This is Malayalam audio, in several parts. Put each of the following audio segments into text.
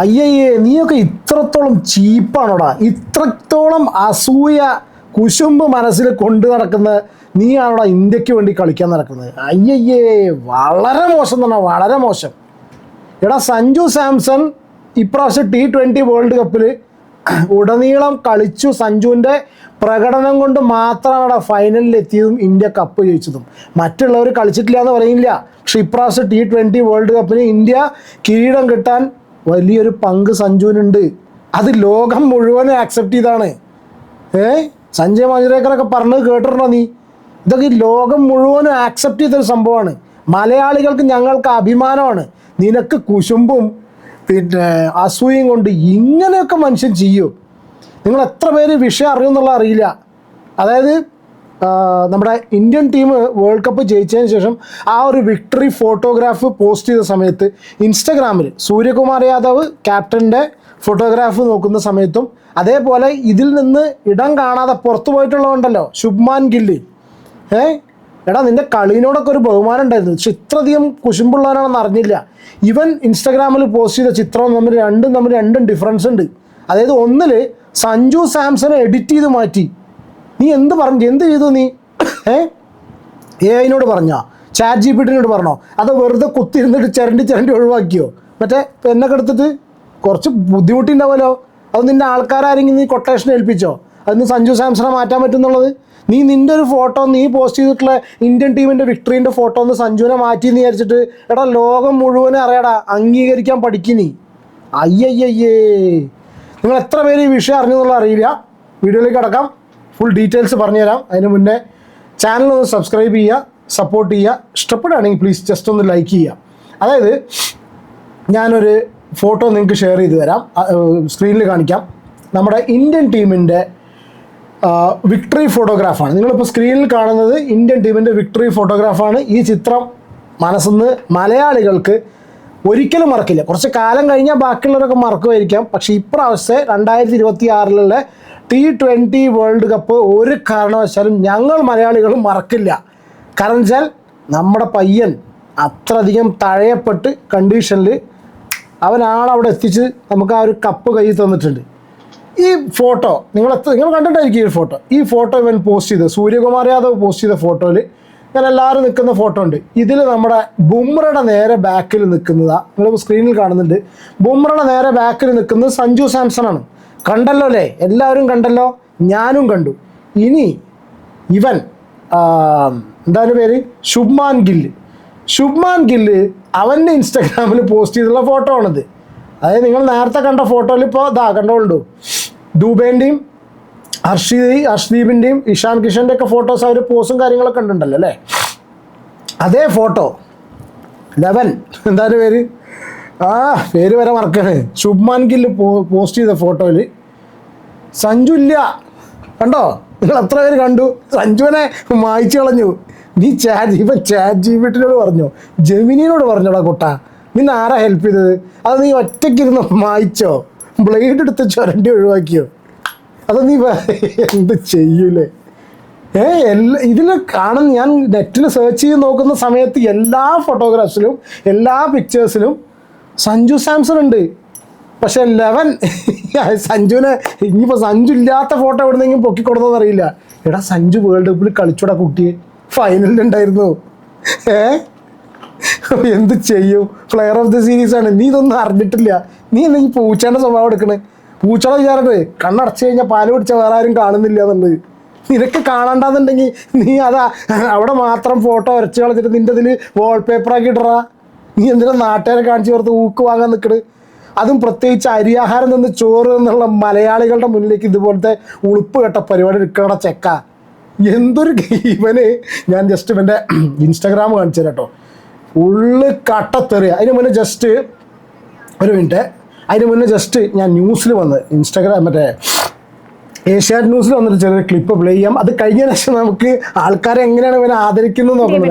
അയ്യയ്യേ, നീയൊക്കെ ഇത്രത്തോളം ചീപ്പാണോടാ? ഇത്രത്തോളം അസൂയ കുശുമ്പ് മനസ്സിൽ കൊണ്ടു നടക്കുന്ന നീയാണോടാ ഇന്ത്യക്ക് വേണ്ടി കളിക്കാൻ നടക്കുന്നത്? അയ്യയ്യേ, വളരെ മോശം തന്നെ, വളരെ മോശം. എടാ, സഞ്ജു സാംസൺ ഇപ്രാവശ്യം T20 വേൾഡ് കപ്പിൽ ഉടനീളം കളിച്ചു. സഞ്ജുവിൻ്റെ പ്രകടനം കൊണ്ട് മാത്രമാണ് ഫൈനലിൽ എത്തിയതും ഇന്ത്യ കപ്പ് ജയിച്ചതും. മറ്റുള്ളവർ കളിച്ചിട്ടില്ല എന്ന് പറയില്ല. പക്ഷെ ഇപ്രാവശ്യം T20 വേൾഡ് കപ്പിന് ഇന്ത്യ കിരീടം കിട്ടാൻ വലിയൊരു പങ്ക് സഞ്ജുവിനുണ്ട്. അത് ലോകം മുഴുവനും ആക്സെപ്റ്റ് ചെയ്താണ്. സഞ്ജയ് മഞ്ജരേക്കറൊക്കെ പറഞ്ഞത് കേട്ടിട്ടുണ്ടോ നീ? ഇതൊക്കെ ഈ ലോകം മുഴുവനും ആക്സെപ്റ്റ് ചെയ്തൊരു സംഭവമാണ്. മലയാളികൾക്ക് ഞങ്ങൾക്ക് അഭിമാനമാണ്. നിനക്ക് കുശുമ്പും പിന്നെ അസൂയയും കൊണ്ട് ഇങ്ങനെയൊക്കെ മനുഷ്യൻ ചെയ്യൂ? നിങ്ങൾ എത്ര പേര് വിഷയം അറിയുമെന്നുള്ള അറിയില്ല. അതായത് നമ്മുടെ ഇന്ത്യൻ ടീം വേൾഡ് കപ്പ് ജയിച്ചതിന് ശേഷം ആ ഒരു വിക്ടറി ഫോട്ടോഗ്രാഫ് പോസ്റ്റ് ചെയ്ത സമയത്ത് ഇൻസ്റ്റഗ്രാമിൽ സൂര്യകുമാർ യാദവ് ക്യാപ്റ്റൻ്റെ ഫോട്ടോഗ്രാഫ് നോക്കുന്ന സമയത്തും അതേപോലെ ഇതിൽ നിന്ന് ഇടം കാണാതെ പുറത്തു പോയിട്ടുള്ളതുണ്ടല്ലോ ശുഭ്മാൻ ഗില്ല്, എടാ നിൻ്റെ കളിനോടൊക്കെ ഒരു ബഹുമാനം ഉണ്ടായിരുന്നു. പക്ഷെ ഇത്രയധികം കുശുമ്പുള്ളവനാണെന്ന് അറിഞ്ഞില്ല. ഇവൻ ഇൻസ്റ്റഗ്രാമിൽ പോസ്റ്റ് ചെയ്ത ചിത്രം തമ്മിൽ രണ്ടും ഡിഫറൻസ് ഉണ്ട്. അതായത് ഒന്നിൽ സഞ്ജു സാംസനെ എഡിറ്റ് ചെയ്ത് മാറ്റി. നീ എന്ത് ചെയ്തു നീ? AI പറഞ്ഞോ? ചാറ്റ് GPT പറഞ്ഞോ? അത് വെറുതെ കുത്തിരുന്നിട്ട് ചിരണ്ടി ഒഴിവാക്കിയോ? മറ്റേ പെന്നൊക്കെ എടുത്തിട്ട് കുറച്ച് ബുദ്ധിമുട്ടുണ്ടാവുമല്ലോ. അത് നിൻ്റെ ആൾക്കാരാരെങ്കിലും നീ കൊട്ടേഷൻ ഏൽപ്പിച്ചോ അതിന് സഞ്ജു സാംസണെ മാറ്റാൻ പറ്റുന്നുള്ളത്? നീ നിൻ്റെ ഒരു ഫോട്ടോ നീ പോസ്റ്റ് ചെയ്തിട്ടുള്ള ഇന്ത്യൻ ടീമിൻ്റെ വിക്ടറീൻ്റെ ഫോട്ടോ ഒന്ന് സഞ്ജുവിനെ മാറ്റി എന്ന് വിചാരിച്ചിട്ട് എടാ ലോകം മുഴുവനും അറിയാടാ, അംഗീകരിക്കാൻ പഠിക്കും നീ. അയ്യയ്യേ, നിങ്ങൾ എത്ര പേര് ഈ വിഷയം അറിഞ്ഞു എന്നുള്ള അറിയില്ല. വീഡിയോയിലേക്ക് കടക്കാം, ഫുൾ ഡീറ്റെയിൽസ് പറഞ്ഞുതരാം. അതിന് മുന്നേ ചാനലൊന്ന് സബ്സ്ക്രൈബ് ചെയ്യുക, സപ്പോർട്ട് ചെയ്യുക. ഇഷ്ടപ്പെടുകയാണെങ്കിൽ പ്ലീസ് ജസ്റ്റ് ഒന്ന് ലൈക്ക് ചെയ്യുക. അതായത് ഞാനൊരു ഫോട്ടോ നിങ്ങൾക്ക് ഷെയർ ചെയ്ത് തരാം, സ്ക്രീനിൽ കാണിക്കാം. നമ്മുടെ ഇന്ത്യൻ ടീമിൻ്റെ വിക്ടറി ഫോട്ടോഗ്രാഫാണ്. നിങ്ങളിപ്പോൾ സ്ക്രീനിൽ കാണുന്നത് ഇന്ത്യൻ ടീമിൻ്റെ വിക്ടറി ഫോട്ടോഗ്രാഫാണ്. ഈ ചിത്രം മനസ്സിന്ന് മലയാളികൾക്ക് ഒരിക്കലും മറക്കില്ല. കുറച്ച് കാലം കഴിഞ്ഞാൽ ബാക്കിയുള്ളവരൊക്കെ മറക്കുമായിരിക്കാം. പക്ഷേ ഇപ്രാവശ്യത്തെ 2026 T20 വേൾഡ് കപ്പ് ഒരു കാരണവശാലും ഞങ്ങൾ മലയാളികളും മറക്കില്ല. കാരണം വെച്ചാൽ നമ്മുടെ പയ്യൻ അത്രയധികം തഴയപ്പെട്ട് കണ്ടീഷനിൽ അവനാളവിടെ എത്തിച്ച് നമുക്ക് ആ ഒരു കപ്പ് കയ്യിൽ തന്നിട്ടുണ്ട്. ഈ ഫോട്ടോ നിങ്ങൾ കണ്ടിട്ടായിരിക്കും. ഈ ഫോട്ടോ ഇവൻ പോസ്റ്റ് ചെയ്ത് സൂര്യകുമാർ യാദവ് പോസ്റ്റ് ചെയ്ത ഫോട്ടോയിൽ ഞാൻ എല്ലാവരും നിൽക്കുന്ന ഫോട്ടോ ഉണ്ട്. ഇതിൽ നമ്മുടെ ബുംറയുടെ നേരെ ബാക്കിൽ നിൽക്കുന്നതാണ്, നിങ്ങൾ സ്ക്രീനിൽ കാണുന്നുണ്ട്. ബുംറയുടെ നേരെ ബാക്കിൽ നിൽക്കുന്നത് സഞ്ജു സാംസൺ ആണ്. കണ്ടല്ലോ അല്ലേ? എല്ലാവരും കണ്ടല്ലോ, ഞാനും കണ്ടു. ഇനി ഇവൻ എന്താണ് പേര്, ശുഭ്മാൻ ഗില്ല് അവൻ്റെ ഇൻസ്റ്റാഗ്രാമിൽ പോസ്റ്റ് ചെയ്തുള്ള ഫോട്ടോ ആണിത്. അതായത് നിങ്ങൾ നേരത്തെ കണ്ട ഫോട്ടോയിൽ ഇപ്പോൾ കണ്ടോളൂ, ദുബൈൻ്റെയും ഹർഷ്ദീപിൻ്റെയും ഇഷാൻ കിഷൻ്റെ ഒക്കെ ഫോട്ടോസ് അവർ പോസ്റ്റും കാര്യങ്ങളൊക്കെ ഉണ്ടല്ലോ അല്ലേ? അതേ ഫോട്ടോ എന്താണ് പേര് വരെ മറക്കാണ്. ശുഭ്മാൻ ഗില്ല് പോസ്റ്റ് ചെയ്ത ഫോട്ടോയിൽ സഞ്ജു ഇല്ല. കണ്ടോ? നിങ്ങൾ എത്ര പേര് കണ്ടു? സഞ്ജുവിനെ മായ്ച്ചു കളഞ്ഞു. നീ ചാറ്റ് GPT പറഞ്ഞോ, ജെമിനിയോട് പറഞ്ഞോടാ കുട്ടാ? നിന്നെ ആരാ ഹെൽപ്പ് ചെയ്തത്? അത് നീ ഒറ്റയ്ക്കിരുന്ന് മായ്ച്ചോ? ബ്ലേഡ് എടുത്ത് ചുരണ്ടി ഒഴിവാക്കിയോ? അത് നീ എന്ത് ചെയ്യൂലേ? ഇതിൽ കാണുന്ന ഞാൻ നെറ്റിൽ സെർച്ച് ചെയ്ത് നോക്കുന്ന സമയത്ത് എല്ലാ ഫോട്ടോഗ്രാഫ്സിലും എല്ലാ പിക്ചേഴ്സിലും സഞ്ജു സാംസൺ ഉണ്ട്. പക്ഷെ സഞ്ജുവിനെ ഇനിയിപ്പോൾ സഞ്ജു ഇല്ലാത്ത ഫോട്ടോ എവിടുന്നെങ്കിലും പൊക്കിക്കൊടുത്തതെന്ന് അറിയില്ല. എടാ, സഞ്ജു വേൾഡ് കപ്പിൽ കളിച്ചോടാ കുട്ടിയെ, ഫൈനലിലുണ്ടായിരുന്നു. എന്ത് ചെയ്യും? പ്ലെയർ ഓഫ് ദി സീരീസ് ആണ്. നീ ഇതൊന്നും അറിഞ്ഞിട്ടില്ല. നീ എന്തെങ്കിലും പൂച്ചേൻ്റെ സ്വഭാവം എടുക്കണേ? പൂച്ചയുടെ വിചാരമേ കണ്ണടച്ച് കഴിഞ്ഞാൽ പാല് പിടിച്ച വേറെ ആരും കാണുന്നില്ല എന്നുള്ളത്. നിനക്ക് കാണണ്ടെന്നുണ്ടെങ്കിൽ നീ അവിടെ മാത്രം ഫോട്ടോ വരച്ച് കളഞ്ഞിട്ട് നിൻ്റെ ഇതിൽ വാൾപേപ്പറാക്കി ഇടറാ. നീ എന്തിനാ നാട്ടുകാരെ കാണിച്ച് ചേർത്ത് ഊക്ക് വാങ്ങാൻ നിൽക്കണ്? അതും പ്രത്യേകിച്ച് അരിയാഹാരം നിന്ന് ചോറ് എന്നുള്ള മലയാളികളുടെ മുന്നിലേക്ക് ഇതുപോലത്തെ ഉളുപ്പ് കെട്ട പരിപാടി എടുക്കണ ചെക്ക. എന്തൊരു ഇവന് ഞാൻ ജസ്റ്റ് ഇവൻ്റെ ഇൻസ്റ്റാഗ്രാം കാണിച്ചു തരാം കേട്ടോ. ഫുള്ള് കട്ടത്തെറിയ. അതിന് മുന്നേ ജസ്റ്റ് ഞാൻ ന്യൂസിൽ വന്ന് മറ്റേ ഏഷ്യാനെറ്റ് ന്യൂസിൽ വന്നിട്ട് ചെറിയ ക്ലിപ്പ് പ്ലേ ചെയ്യാം. അത് കഴിഞ്ഞതിന് ശേഷം നമുക്ക് ആൾക്കാരെ എങ്ങനെയാണ് ഇവനെ ആദരിക്കുന്നത്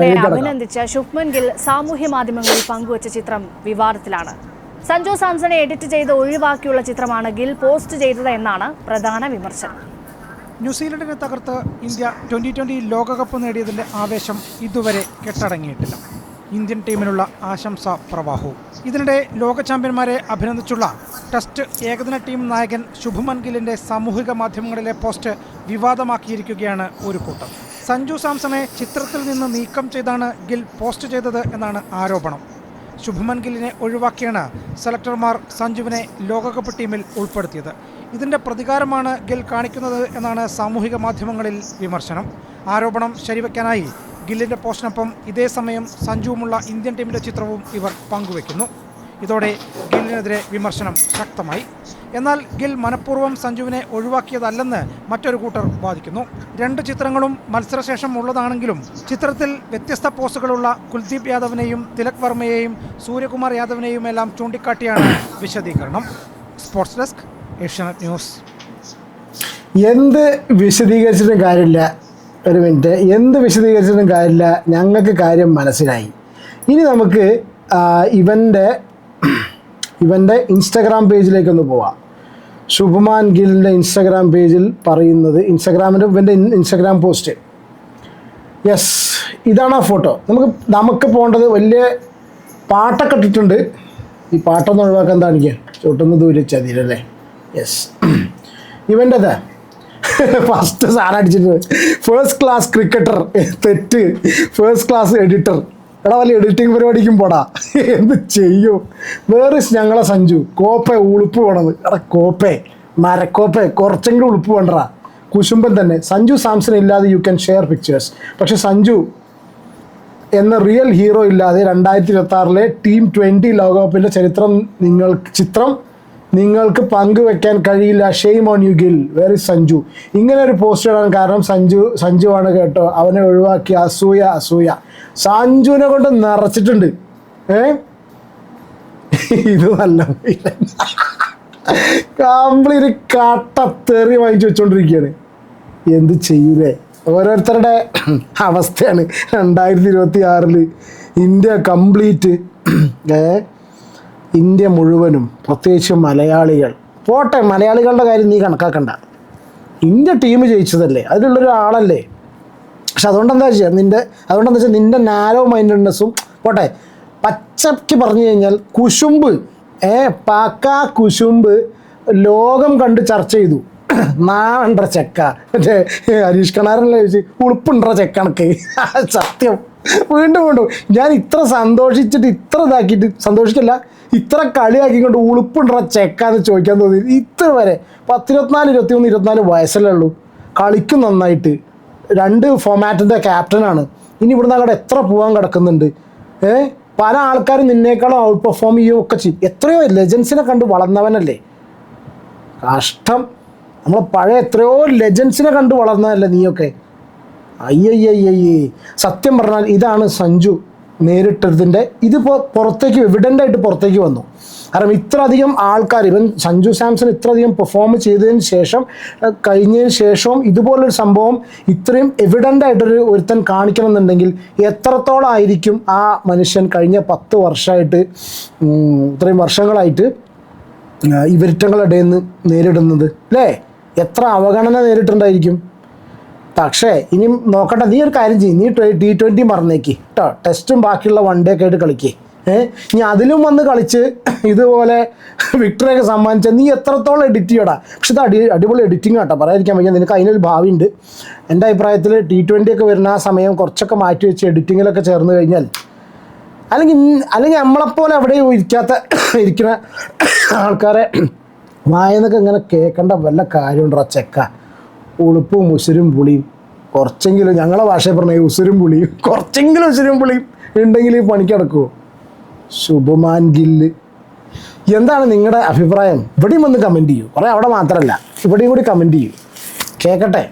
അഭിനന്ദിച്ച ശുഭ്മൻ ഗിൽ സാമൂഹ്യ മാധ്യമങ്ങളിൽ പങ്കുവച്ച ചിത്രം വിവാദത്തിലാണ്. സഞ്ജു സാംസണെ എഡിറ്റ് ചെയ്ത് ഒഴിവാക്കിയുള്ള ചിത്രമാണ് ഗിൽ പോസ്റ്റ് ചെയ്തത് എന്നാണ് പ്രധാന വിമർശനം. ന്യൂസിലൻഡിനെ തകർത്ത് ഇന്ത്യ 2020 ലോകകപ്പ് നേടിയതിൻ്റെ ആവേശം ഇതുവരെ കെട്ടടങ്ങിയിട്ടില്ല. ഇന്ത്യൻ ടീമിനുള്ള ആശംസാ പ്രവാഹവും. ഇതിനിടെ ലോക ചാമ്പ്യന്മാരെ അഭിനന്ദിച്ചുള്ള ടെസ്റ്റ് ഏകദിന ടീം നായകൻ ശുഭ്മൻ ഗില്ലിൻ്റെ സാമൂഹിക മാധ്യമങ്ങളിലെ പോസ്റ്റ് വിവാദമാക്കിയിരിക്കുകയാണ് ഒരു കൂട്ടം. സഞ്ജു സാംസണെ ചിത്രത്തിൽ നിന്ന് നീക്കം ചെയ്താണ് ഗിൽ പോസ്റ്റ് ചെയ്തത് എന്നാണ് ആരോപണം. ശുഭ്മൻ ഗില്ലിനെ ഒഴിവാക്കിയാണ് സെലക്ടർമാർ സഞ്ജുവിനെ ലോകകപ്പ് ടീമിൽ ഉൾപ്പെടുത്തിയത്. ഇതിൻ്റെ പ്രതികാരമാണ് ഗിൽ കാണിക്കുന്നത് എന്നാണ് സാമൂഹിക മാധ്യമങ്ങളിൽ വിമർശനം. ആരോപണം ശരിവയ്ക്കാനായി ഗില്ലിൻ്റെ പോസ്റ്റിനൊപ്പം ഇതേ സമയം സഞ്ജുവുമുള്ള ഇന്ത്യൻ ടീമിൻ്റെ ചിത്രവും ഇവർ പങ്കുവയ്ക്കുന്നു. ഇതോടെ ഗില്ലിനെതിരെ വിമർശനം ശക്തമായി. എന്നാൽ ഗിൽ മനഃപൂർവ്വം സഞ്ജുവിനെ ഒഴിവാക്കിയതല്ലെന്ന് മറ്റൊരു കൂട്ടർ വാദിക്കുന്നു. 2 ചിത്രങ്ങളും മത്സരശേഷം ഉള്ളതാണെങ്കിലും ചിത്രത്തിൽ വ്യത്യസ്ത പോസുകളുള്ള കുൽദീപ് യാദവിനെയും തിലക് വർമ്മയെയും സൂര്യകുമാർ യാദവിനെയും എല്ലാം ചൂണ്ടിക്കാട്ടിയാണ് വിശദീകരണം. Sports desk, Asianet news. എന്ത് വിശദീകരിച്ചിട്ടും കാര്യമില്ല. ഒരു മിനിറ്റ്, എന്ത് വിശദീകരിച്ചിട്ടും കാര്യമില്ല. ഞങ്ങൾക്ക് കാര്യം മനസ്സിലായി. ഇനി നമുക്ക് ഇവൻ്റെ ഇൻസ്റ്റഗ്രാം പേജിലേക്കൊന്ന് പോവാം. ശുഭ്മാൻ ഗില്ലിൻ്റെ ഇൻസ്റ്റഗ്രാം പേജിൽ പറയുന്നത്, ഇവൻ്റെ ഇൻസ്റ്റഗ്രാം പോസ്റ്റ്. യെസ്, ഇതാണ് ആ ഫോട്ടോ. നമുക്ക് പോകേണ്ടത് വലിയ പാട്ടൊക്കെ ഇട്ടിട്ടുണ്ട്. ഈ പാട്ടൊന്നും ഒഴിവാക്കാൻ കാണിക്കുക, ചുട്ടൊന്ന് ദൂരിച്ചാൽ തീരല്ലേ. യെസ്, ഇവൻ്റെത് ഫസ്റ്റ് സാധനം അടിച്ചിട്ട് ഫസ്റ്റ് ക്ലാസ് ക്രിക്കറ്റർ, തെറ്റ്, ഫസ്റ്റ് ക്ലാസ് എഡിറ്റർ. എടാ വല്ല എഡിറ്റിംഗ് പരിപാടിക്കും പോടാ, എന്ത് ചെയ്യും. വേറെ ഞങ്ങളെ സഞ്ജു കോപ്പെ ഉളുപ്പ് വേണത്. എടാ കോപ്പെ, മരക്കോപ്പെ, കുറച്ചെങ്കിലും ഉളുപ്പ് വേണ്ടടാ. കുശുംബൻ തന്നെ. സഞ്ജു സാംസൺ ഇല്ലാതെ യു ക്യാൻ ഷെയർ പിക്ചേഴ്സ്. പക്ഷെ സഞ്ജു എന്ന റിയൽ ഹീറോ ഇല്ലാതെ 2026 ടീം 20 ലോകകപ്പിൻ്റെ ചിത്രം നിങ്ങൾക്ക് പങ്കുവെക്കാൻ കഴിയില്ല. Shame on you Gill, where is Sanju. ഇങ്ങനെ ഒരു പോസ്റ്റ് ഇടാൻ കാരണം സഞ്ജുവാണ് കേട്ടോ. അവനെ ഒഴിവാക്കി. അസൂയ. സഞ്ജുവിനെ കൊണ്ട് നിറച്ചിട്ടുണ്ട്. ഇത് നല്ല കംപ്ലീറ്റ് കട്ടത്തെറി വാങ്ങിച്ചു വെച്ചോണ്ടിരിക്കുകയാണ്. എന്ത് ചെയ്യൂലേ. ഓരോരുത്തരുടെ അവസ്ഥയാണ്. 2026 ഇന്ത്യ കംപ്ലീറ്റ്, ഇന്ത്യ മുഴുവനും, പ്രത്യേകിച്ച് മലയാളികൾ. പോട്ടെ, മലയാളികളുടെ കാര്യം നീ കണക്കാക്കണ്ട. India team ജയിച്ചതല്ലേ, അതിലുള്ളൊരാളല്ലേ. പക്ഷെ അതുകൊണ്ടെന്താ വെച്ചാൽ നിൻ്റെ നാരോ മൈൻഡഡ്നെസ്സും പോട്ടെ. പച്ചയ്ക്ക് പറഞ്ഞു കഴിഞ്ഞാൽ കുശുമ്പ്, പാക്കാ കുശുമ്പ് ലോകം കണ്ട് ചർച്ച ചെയ്തു. നാണ്ടര ചെക്ക, മറ്റേ ഹരീഷ് കണാരല്ലേ ചോദിച്ചു ഉളുപ്പുണ്ടോ ചെക്കണക്ക്. സത്യം, വീണ്ടും ഞാൻ ഇത്ര സന്തോഷിച്ചിട്ട് ഇത്ര ഇതാക്കിയിട്ട് സന്തോഷിക്കല്ല, ഇത്ര കളിയാക്കിക്കൊണ്ട് ഉളുപ്പുണ്ടോ ചെക്കാന്ന് ചോദിക്കാൻ തോന്നി. ഇത്ര വരെ 24, 23, 24 വയസ്സല്ലേ ഉള്ളൂ. കളിക്കും നന്നായിട്ട്. 2 ഫോമാറ്റിൻ്റെ ക്യാപ്റ്റനാണ്. ഇനി ഇവിടുന്ന് അങ്ങോട്ട് എത്ര പോകാൻ കിടക്കുന്നുണ്ട്. പല ആൾക്കാരും നിന്നേക്കാളും ഔട്ട് പെർഫോം ചെയ്യുകയൊക്കെ ചെയ്യും. എത്രയോ ലെജൻസിനെ കണ്ട് വളർന്നവനല്ലേ. കഷ്ടം. നമ്മൾ പഴയ എത്രയോ ലെജൻസിനെ കണ്ട് വളർന്നതല്ലേ നീയൊക്കെ. അയ്യയ്യയ്യേ. സത്യം പറഞ്ഞാൽ ഇതാണ് സഞ്ജു നേരിട്ടതിൻ്റെ ഇതിപ്പോൾ പുറത്തേക്ക് എവിഡൻ്റായിട്ട് പുറത്തേക്ക് വന്നു. കാരണം ഇത്രയധികം ആൾക്കാർ, ഇവൻ സഞ്ജു സാംസൺ ഇത്രയധികം പെർഫോം കഴിഞ്ഞതിന് ശേഷവും ഇതുപോലൊരു സംഭവം ഇത്രയും എവിഡൻ്റായിട്ടൊരു ഒരുത്തൻ കാണിക്കണമെന്നുണ്ടെങ്കിൽ എത്രത്തോളം ആയിരിക്കും ആ മനുഷ്യൻ കഴിഞ്ഞ 10 വർഷമായിട്ട്, ഇത്രയും വർഷങ്ങളായിട്ട് ഇവരിറ്റങ്ങളുടെ നിന്ന് നേരിടുന്നത് അല്ലേ. എത്ര അവഗണന നേരിട്ടുണ്ടായിരിക്കും. പക്ഷേ ഇനി നോക്കട്ടെ, നീ ഒരു കാര്യം ചെയ്യും, നീ T20 മറന്നേക്ക് കേട്ടോ. ടെസ്റ്റും ബാക്കിയുള്ള 1 ഡേ ഒക്കെ ആയിട്ട് കളിക്കേ. ഇനി അതിലും വന്ന് കളിച്ച് ഇതുപോലെ വിക്ടറിയൊക്കെ സമ്മാനിച്ച നീ എത്രത്തോളം എഡിറ്റ് ചെയ്യടാ. പക്ഷെ ഇത് അടിപൊളി എഡിറ്റിംഗ് കേട്ടോ, പറയാതിരിക്കാൻ വയ്യ. നിനക്ക് അതിനൊരു ഭാവിയുണ്ട്. എൻ്റെ അഭിപ്രായത്തിൽ T20 ഒക്കെ വരുന്ന ആ സമയം കുറച്ചൊക്കെ മാറ്റി വെച്ച് എഡിറ്റിങ്ങിലൊക്കെ ചേർന്ന് കഴിഞ്ഞാൽ, അല്ലെങ്കിൽ നമ്മളെപ്പോലെ എവിടെ ഇരിക്കുന്ന ആൾക്കാരെ വായനൊക്കെ ഇങ്ങനെ കേൾക്കേണ്ട വല്ല കാര്യമുണ്ടോ ചെക്ക. ഉളുപ്പും ഉസുരും പുളിയും കുറച്ചെങ്കിലും, ഞങ്ങളെ ഭാഷയിൽ പറഞ്ഞ ഉസുരും പുളിയും കുറച്ചെങ്കിലും ഉസുരും പുളിയും ഉണ്ടെങ്കിൽ ഈ പണിക്കടക്കുമോ. ശുഭ്മാൻ ഗില്ല്, എന്താണ് നിങ്ങളുടെ അഭിപ്രായം? ഇവിടെയും വന്ന് കമൻറ്റ് ചെയ്യൂ. കുറേ അവിടെ മാത്രമല്ല, ഇവിടെയും കൂടി കമൻറ്റ് ചെയ്യൂ, കേൾക്കട്ടെ.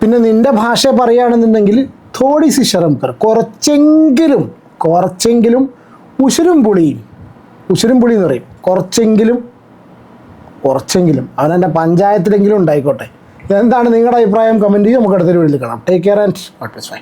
പിന്നെ നിൻ്റെ ഭാഷ പറയുകയാണെന്നുണ്ടെങ്കിൽ തോടി സി ശരം കർ, കുറച്ചെങ്കിലും ഉസുരും പുളി എന്ന് പറയും. കുറച്ചെങ്കിലും അവനെൻ്റെ പഞ്ചായത്തിലെങ്കിലും ഉണ്ടായിക്കോട്ടെ. എന്താണ് നിങ്ങളുടെ അഭിപ്രായം? കമൻറ്റ് ചെയ്യും. നമുക്ക് അടുത്തൊരു വീട്ടിൽ കാണാം. Take care and God bless. By.